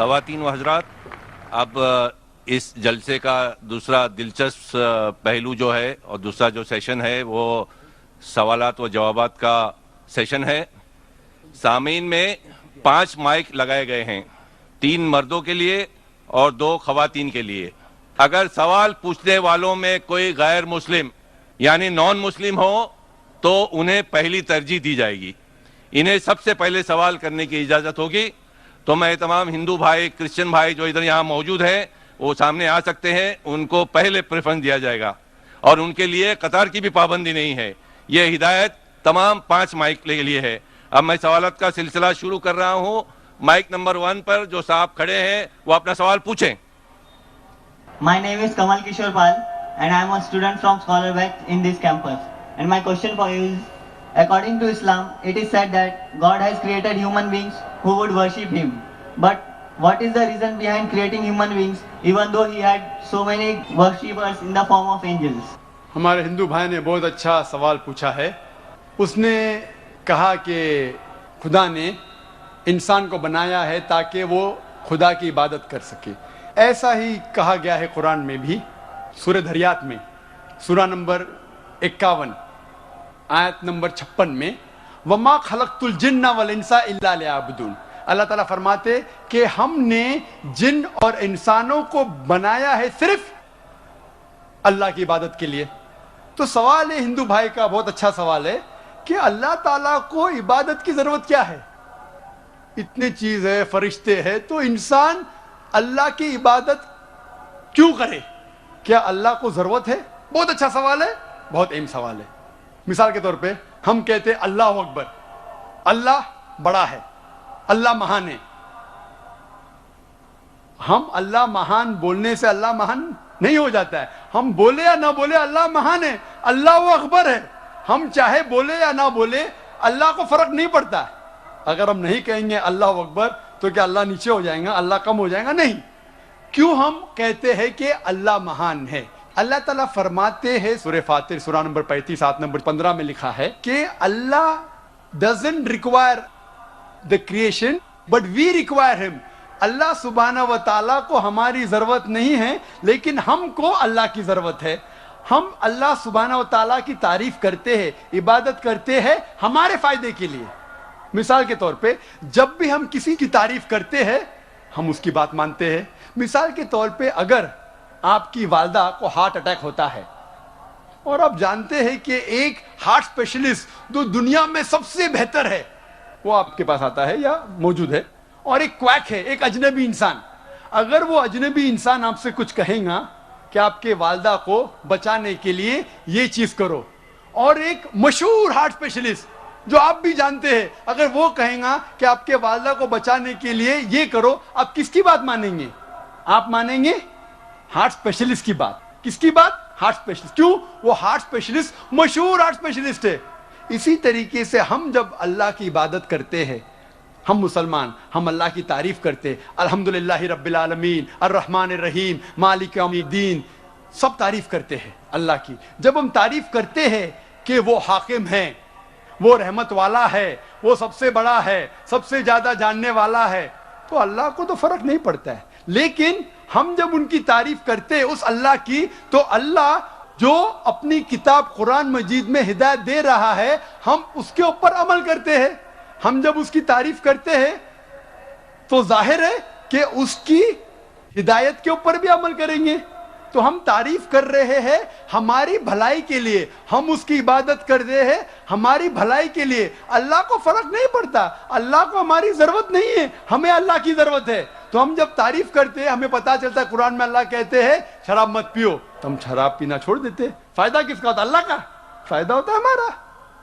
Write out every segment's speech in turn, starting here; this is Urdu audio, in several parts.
خواتین و حضرات، اب اس جلسے کا دوسرا دلچسپ پہلو جو ہے اور دوسرا جو سیشن ہے وہ سوالات و جوابات کا سیشن ہے۔ سامعین میں 5 مائک لگائے گئے ہیں، 3 مردوں کے لیے اور 2 خواتین کے لیے۔ اگر سوال پوچھنے والوں میں کوئی غیر مسلم یعنی نان مسلم ہو تو انہیں پہلی ترجیح دی جائے گی، انہیں سب سے پہلے سوال کرنے کی اجازت ہوگی۔ تو میں تمام ہندو بھائی، کرسچن بھائی جو ادھر یہاں موجود ہیں وہ سامنے آ سکتے ہیں، ان کو پہلے پریفرنس دیا جائے گا اور ان کے لیے قطار کی بھی پابندی نہیں ہے۔ یہ ہدایت تمام 5 مائک کے لیے ہے۔ اب میں سوالات کا سلسلہ شروع کر رہا ہوں۔ مائک نمبر 1 پر جو صاحب کھڑے ہیں وہ اپنا سوال پوچھیں۔ My name is Kamal Kishore Pal and I am a student from Scholar West in this campus. And my question for you is, according to Islam, it is said that God has created human beings who would worship Him. But what is the reason behind creating human beings even though He had so many worshippers in the form of angels? ہمارے ہندو بھائی نے بہت اچھا سوال پوچھا ہے۔ اس نے کہا کہ خدا نے انسان کو بنایا ہے تاکہ وہ خدا کی عبادت کر سکے۔ ایسا ہی کہا گیا ہے قرآن میں بھی، سورہ دھریات میں، سورہ نمبر 51 آیت نمبر 56 میں، وَمَا خَلَقْتُ الْجِنَّ وَالْإِنسَ إِلَّا لِيَعْبُدُونَ۔ اللہ تعالیٰ فرماتے کہ ہم نے جن اور انسانوں کو بنایا ہے صرف اللہ کی عبادت کے لیے۔ تو سوال ہے ہندو بھائی کا، بہت اچھا سوال ہے کہ اللہ تعالیٰ کو عبادت کی ضرورت کیا ہے؟ اتنے چیز ہے، فرشتے ہیں، تو انسان اللہ کی عبادت کیوں کرے؟ کیا اللہ کو ضرورت ہے؟ بہت اچھا سوال ہے، بہت اہم سوال ہے۔ مثال کے طور پہ ہم کہتے ہیں اللہ اکبر، اللہ بڑا ہے، اللہ مہان ہے۔ ہم اللہ مہان بولنے سے اللہ مہان نہیں ہو جاتا ہے۔ ہم بولے یا نہ بولے اللہ مہان ہے، اللہ اکبر ہے۔ ہم چاہے بولے یا نہ بولے اللہ کو فرق نہیں پڑتا ہے۔ اگر ہم نہیں کہیں گے اللہ اکبر تو کیا اللہ نیچے ہو جائیں گا، اللہ کم ہو جائے گا؟ نہیں۔ کیوں ہم کہتے ہیں کہ اللہ مہان ہے؟ اللہ تعالیٰ فرماتے ہیں سورہ فاطر سورہ نمبر 35 آیت نمبر 15 میں لکھا ہے کہ اللہ doesn't require the creation but we require him۔ اللہ سبحانہ و تعالیٰ کو ہماری ضرورت نہیں ہے لیکن ہم کو اللہ کی ضرورت ہے۔ ہم اللہ سبحانہ و تعالیٰ کی تعریف کرتے ہیں، عبادت کرتے ہیں ہمارے فائدے کے لیے۔ مثال کے طور پہ جب بھی ہم کسی کی تعریف کرتے ہیں ہم اس کی بات مانتے ہیں۔ مثال کے طور پہ اگر آپ کی والدہ کو ہارٹ اٹیک ہوتا ہے اور آپ جانتے ہیں کہ ایک ہارٹ اسپیشلسٹ جو دنیا میں سب سے بہتر ہے وہ آپ کے پاس آتا ہے یا موجود ہے، اور ایک کویک ہے، ایک اجنبی انسان، اگر وہ اجنبی انسان آپ سے کچھ کہیں گا کہ آپ کے والدہ کو بچانے کے لیے یہ چیز کرو، اور ایک مشہور ہارٹ اسپیشلسٹ جو آپ بھی جانتے ہیں اگر وہ کہیں گا کہ آپ کے والدہ کو بچانے کے لیے یہ کرو، آپ کس کی بات مانیں گے؟ آپ مانیں گے ہارٹ اسپیشلسٹ کی بات۔ کس کی بات؟ Heart specialist. کیوں؟ وہ ہارٹ اسپیشلسٹ مشہور ہارٹ اسپیشلسٹ ہے۔ اسی طریقے سے ہم جب اللہ کی عبادت کرتے ہیں، ہم مسلمان، ہم اللہ کی تعریف کرتے، الحمدللہ رب العالمین الرحمن الرحیم مالک یوم الدین، سب تعریف کرتے ہیں اللہ کی۔ جب ہم تعریف کرتے ہیں کہ وہ حاکم ہیں، وہ رحمت والا ہے، وہ سب سے بڑا ہے، سب سے زیادہ جاننے والا ہے، تو اللہ کو تو فرق نہیں پڑتا ہے۔ لیکن ہم جب ان کی تعریف کرتے ہیں اس اللہ کی، تو اللہ جو اپنی کتاب قرآن مجید میں ہدایت دے رہا ہے ہم اس کے اوپر عمل کرتے ہیں۔ ہم جب اس کی تعریف کرتے ہیں تو ظاہر ہے کہ اس کی ہدایت کے اوپر بھی عمل کریں گے۔ تو ہم تعریف کر رہے ہیں ہماری بھلائی کے لیے، ہم اس کی عبادت کر رہے ہیں ہماری بھلائی کے لیے۔ اللہ کو فرق نہیں پڑتا، اللہ کو ہماری ضرورت نہیں ہے، ہمیں اللہ کی ضرورت ہے۔ تو ہم جب تعریف کرتے ہیں ہمیں پتا چلتا ہے قرآن میں اللہ کہتے ہیں شراب مت پیو، تو ہم شراب پینا چھوڑ دیتے ہیں۔ فائدہ کس کا ہوتا ہے؟ اللہ کا فائدہ ہوتا ہے ہمارا۔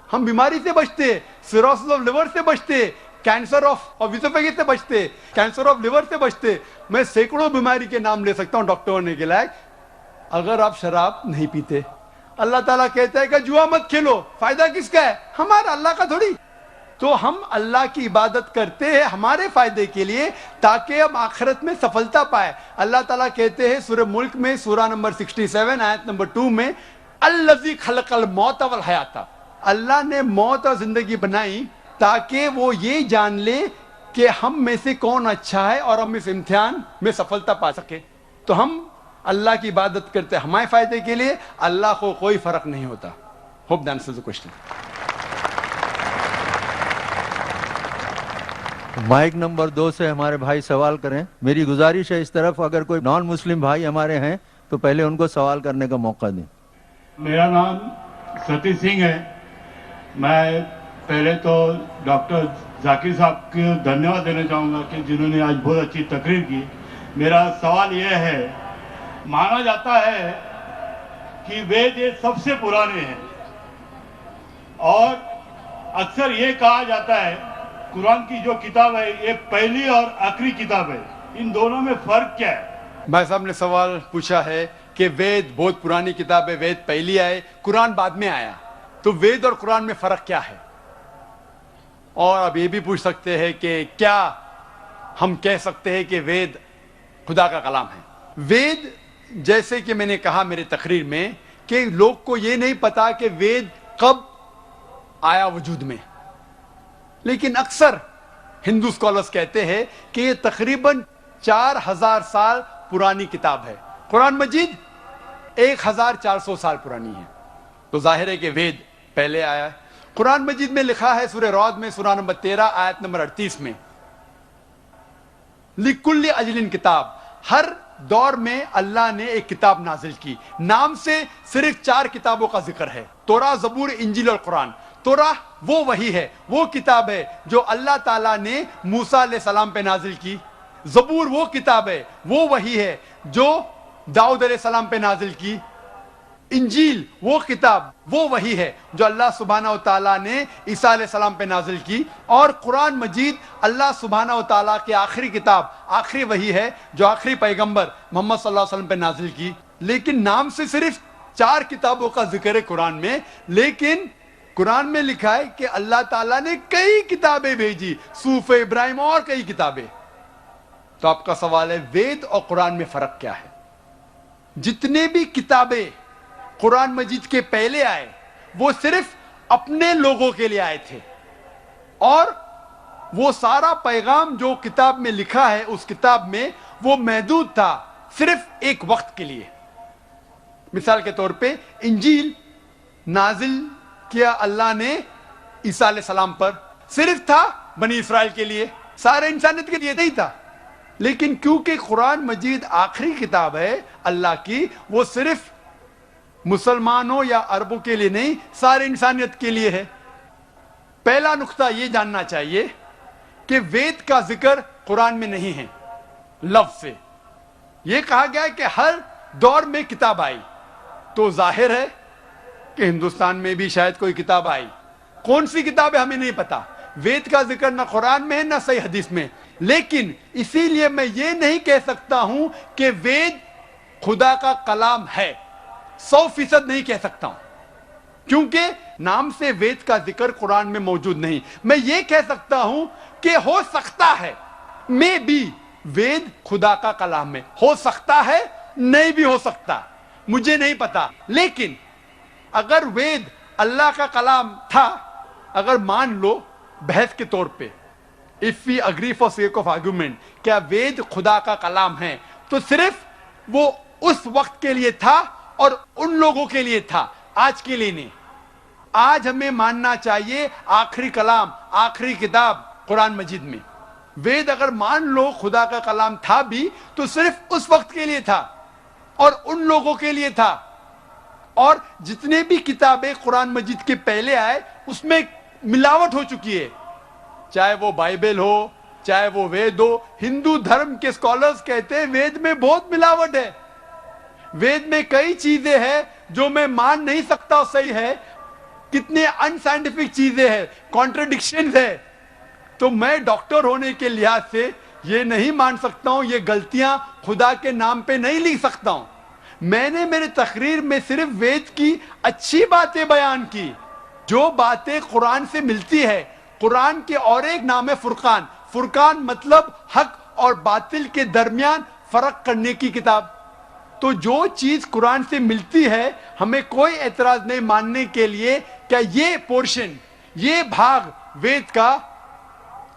ہم بیماری سے بچتے، سیروسس آف لیور سے بچتے، کینسر آف ویسوفیگس سے بچتے، کینسر آف لیور سے بچتے۔ میں سینکڑوں بیماری کے نام لے سکتا ہوں ڈاکٹر ہونے کے لائق، اگر آپ شراب نہیں پیتے۔ اللہ تعالیٰ کہتا ہے کہ جوا مت کھیلو، فائدہ کس کا ہے؟ ہمارا، اللہ کا تھوڑی۔ تو ہم اللہ کی عبادت کرتے ہیں ہمارے فائدے کے لیے تاکہ ہم آخرت میں سفلتا پائے۔ اللہ تعالیٰ کہتے ہیں سورہ ملک میں سورہ نمبر 67 آیت نمبر 2 میں، الذی خلق الموت والحیات، اللہ نے موت اور زندگی بنائی تاکہ وہ یہ جان لے کہ ہم میں سے کون اچھا ہے اور ہم اس امتحان میں سفلتا پا سکے. تو ہم اللہ کی عبادت کرتے ہمارے فائدے کے لیے, اللہ کو کوئی فرق نہیں ہوتا. Hope that answers the question. Mic number 2 سے ہمارے بھائی سوال کریں. میری گزارش ہے اس طرف اگر کوئی نان مسلم بھائی ہمارے ہیں تو پہلے ان کو سوال کرنے کا موقع دیں. میرا نام ستیش سنگھ ہے. میں پہلے تو ڈاکٹر ذاکر صاحب کو دھنیہ واد دینا چاہوں گا کہ جنہوں نے آج بہت اچھی تقریر کی. میرا سوال یہ ہے, مانا جاتا ہے کہ وید یہ سب سے پرانے ہیں اور اکثر یہ کہا جاتا ہے قرآن کی جو کتاب ہے یہ پہلی اور آخری کتاب ہے, ان دونوں میں فرق کیا ہے؟ بھائی صاحب نے سوال پوچھا ہے کہ وید بہت پرانی کتاب ہے, وید پہلی آئے, قرآن بعد میں آیا, تو وید اور قرآن میں فرق کیا ہے؟ اور اب یہ بھی پوچھ سکتے ہیں کہ کیا ہم کہہ سکتے ہیں کہ وید خدا کا کلام ہے؟ وید جیسے کہ میں نے کہا میری تقریر میں کہ لوگ کو یہ نہیں پتا کہ وید کب آیا وجود میں, لیکن اکثر ہندو اسکالرز کہتے ہیں کہ یہ تقریباً 4000 سال پرانی کتاب ہے. قرآن مجید 1400 سال پرانی ہے, تو ظاہر ہے کہ وید پہلے آیا ہے. قرآن مجید میں لکھا ہے سورہ رعد میں سورہ نمبر 13 آیت نمبر 38 میں, لِكُلِّ اجلٍ کتاب, ہر دور میں اللہ نے ایک کتاب نازل کی. نام سے صرف 4 کتابوں کا ذکر ہے, توراہ, زبور, انجیل اور قرآن. توراہ وہ وحی ہے, وہ کتاب ہے جو اللہ تعالیٰ نے موسیٰ علیہ السلام پہ نازل کی. زبور وہ کتاب ہے, وہ وحی ہے جو داؤد علیہ السلام پہ نازل کی. انجیل وہ کتاب, وہ وحی ہے جو اللہ سبحانہ و تعالیٰ نے عیسیٰ علیہ السلام پہ نازل کی. اور قرآن مجید اللہ سبحانہ و تعالیٰ کی آخری کتاب, آخری وحی ہے جو آخری پیغمبر محمد صلی اللہ علیہ وسلم پہ نازل کی. لیکن نام سے صرف 4 کتابوں کا ذکر ہے قرآن میں, لیکن قرآن میں لکھا ہے کہ اللہ تعالیٰ نے کئی کتابیں بھیجی, صحف ابراہیم اور کئی کتابیں. تو آپ کا سوال ہے وید اور قرآن میں فرق کیا ہے؟ جتنے بھی کتابیں قرآن مجید کے پہلے آئے وہ صرف اپنے لوگوں کے لیے آئے تھے, اور وہ سارا پیغام جو کتاب میں لکھا ہے اس کتاب میں وہ محدود تھا صرف ایک وقت کے لیے. مثال کے طور پہ انجیل نازل کیا اللہ نے عیسیٰ علیہ السلام پر, صرف تھا بنی اسرائیل کے لیے, سارے انسانیت کے لیے نہیں تھا. لیکن کیونکہ قرآن مجید آخری کتاب ہے اللہ کی, وہ صرف مسلمانوں یا عربوں کے لیے نہیں, سارے انسانیت کے لیے ہے. پہلا نقطہ یہ جاننا چاہیے کہ وید کا ذکر قرآن میں نہیں ہے لفظ سے. یہ کہا گیا ہے کہ ہر دور میں کتاب آئی, تو ظاہر ہے کہ ہندوستان میں بھی شاید کوئی کتاب آئی. کون سی کتاب ہے ہمیں نہیں پتا. وید کا ذکر نہ قرآن میں ہے نہ صحیح حدیث میں. لیکن اسی لیے میں یہ نہیں کہہ سکتا ہوں کہ وید خدا کا کلام ہے, 100% نہیں کہہ سکتا ہوں, کیونکہ نام سے وید کا ذکر قرآن میں موجود نہیں. میں یہ کہہ سکتا ہوں کہ ہو سکتا ہے, میں بھی وید خدا کا کلام ہے, ہو سکتا ہے, نہیں بھی ہو سکتا, مجھے نہیں پتا. لیکن اگر وید اللہ کا کلام تھا, اگر مان لو بحث کے طور پہ, if we agree for sake of argument, کیا وید خدا کا کلام ہے, تو صرف وہ اس وقت کے لیے تھا اور ان لوگوں کے لیے تھا, آج کے لیے نہیں. آج ہمیں ماننا چاہیے آخری کلام, آخری کتاب قرآن مجید میں. وید اگر مان لو خدا کا کلام تھا بھی تو صرف اس وقت کے لیے تھا اور ان لوگوں کے لیے تھا. اور جتنے بھی کتابیں قرآن مجید کے پہلے آئے اس میں ملاوٹ ہو چکی ہے, چاہے وہ بائبل ہو, چاہے وہ وید ہو. ہندو دھرم کے اسکالرز کہتے ہیں وید میں بہت ملاوٹ ہے, وید میں کئی چیزیں ہیں جو میں مان نہیں سکتا صحیح ہے, کتنے ان سائنٹیفک چیزیں ہیں, کانٹرڈکشنز ہے. تو میں ڈاکٹر ہونے کے لحاظ سے یہ نہیں مان سکتا ہوں, یہ غلطیاں خدا کے نام پہ نہیں لکھ سکتا ہوں. میں نے میرے تقریر میں صرف وید کی اچھی باتیں بیان کی, جو باتیں قرآن سے ملتی ہے. قرآن کے اور ایک نام ہے فرقان. فرقان مطلب حق اور باطل کے درمیان فرق کرنے کی کتاب. تو جو چیز قرآن سے ملتی ہے ہمیں کوئی اعتراض نہیں ماننے کے لیے کیا یہ پورشن, یہ بھاگ وید کا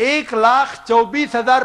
1,24,000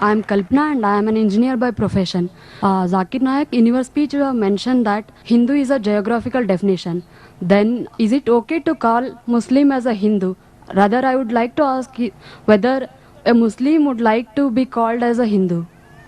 I am Kalpana and I am an engineer by profession. Zakir Naik, in your speech you have mentioned that Hindu is a geographical definition. Then is it okay to call Muslim as a Hindu? Rather, I would like to ask whether a Muslim would like to be called as a Hindu.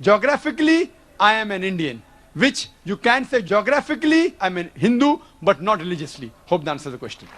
geographically I am an Indian, which you can say geographically I am a Hindu but not religiously. Hope that answers the question.